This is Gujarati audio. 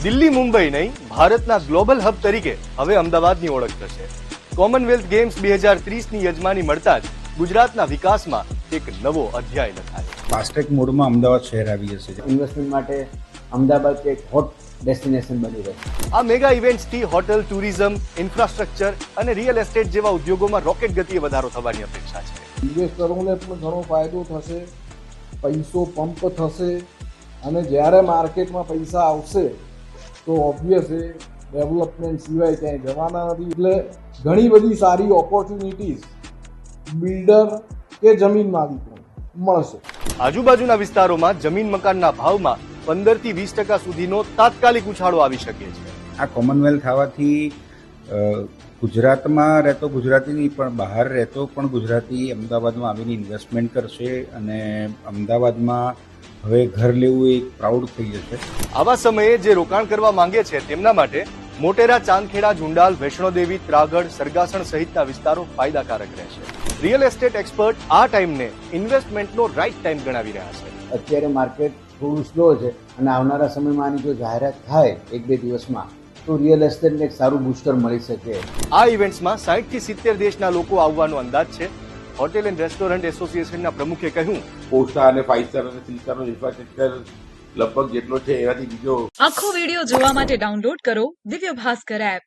દિલ્હી મુંબઈ નહીં, ભારતના ગ્લોબલ હબ તરીકે હવે અમદાવાદની ઓળખ થશે. કોમનવેલ્થ ગેમ્સ 2030ની યજમાની મળતા જ ગુજરાતના વિકાસમાં એક નવો અધ્યાય લખાય. ફાસ્ટ્રેક મોડમાં અમદાવાદ શહેર આવી જશે. ઇન્વેસ્ટમેન્ટ માટે અમદાવાદ એક હોટ ડેસ્ટિનેશન બની રહેશે. આ મેગા ઇવેન્ટ્સથી હોટલ, ટુરિઝમ, ઇન્ફ્રાસ્ટ્રક્ચર અને રિયલ એસ્ટેટ જેવા ઉદ્યોગોમાં રોકેટ ગતિએ વધારો થવાની અપેક્ષા છે. ઇન્વેસ્ટરોને પણ ઘણો ફાયદો થશે, પૈસો પંપ થશે અને જ્યારે માર્કેટમાં પૈસા આવશે તો ઓબ્વિયસલી ડેવલપમેન્ટ સિવાય ક્યાંય જવાના નથી. એટલે ઘણી બધી સારી ઓપોર્ચ્યુનિટીઝ બિલ્ડર કે જમીન માલિકો મળશે. આજુબાજુના વિસ્તારોમાં જમીન મકાનના ભાવમાં 15 થી 20% સુધીનો તાત્કાલિક ઉછાળો આવી શકે છે. આ કોમનવેલ્થ આવવાથી ગુજરાતમાં રહેતો ગુજરાતી નહીં પણ બહાર રહેતો પણ ગુજરાતી અમદાવાદમાં આવીને ઇન્વેસ્ટમેન્ટ કરશે અને અમદાવાદમાં હવે ઘર લેવું એક પ્રાઉડ થઈ જશે. આવા સમયે જે રોકાણ કરવા માંગે છે તેમના માટે મોટેરા, ચાંદખેડા, ઝુંડાલ, વૈષ્ણોદેવી, ત્રાગડ, સરગાસણ સહિતના વિસ્તારો ફાયદાકારક રહેશે. રિયલ એસ્ટેટ એક્સપર્ટ આ ટાઈમને ઇન્વેસ્ટમેન્ટનો રાઇટ ટાઈમ ગણાવી રહ્યા છે. અત્યારે માર્કેટ થોડું સ્લો છે અને આવનારા સમયમાં આની જો જાહેરાત થાય 1-2 દિવસમાં તો રિયલ એસ્ટેટને એક સારું બૂસ્ટર મળી શકે. આ ઇવેન્ટ્સમાં 60 થી 70 દેશના લોકો આવવાનો અંદાજ છે. હોટેલ એન્ડ રેસ્ટોરન્ટ એસોસિએશનના પ્રમુખે કહ્યું, 4 સ્ટાર અને 5 સ્ટાર અને 3 સ્ટારનો ઇન્ફ્રાસ્ટ્રક્ચર લગભગ જેટલો છે એનાથી બીજો. આખો વિડિયો જોવા માટે ડાઉનલોડ કરો દિવ્ય ભાસ્કર એપ.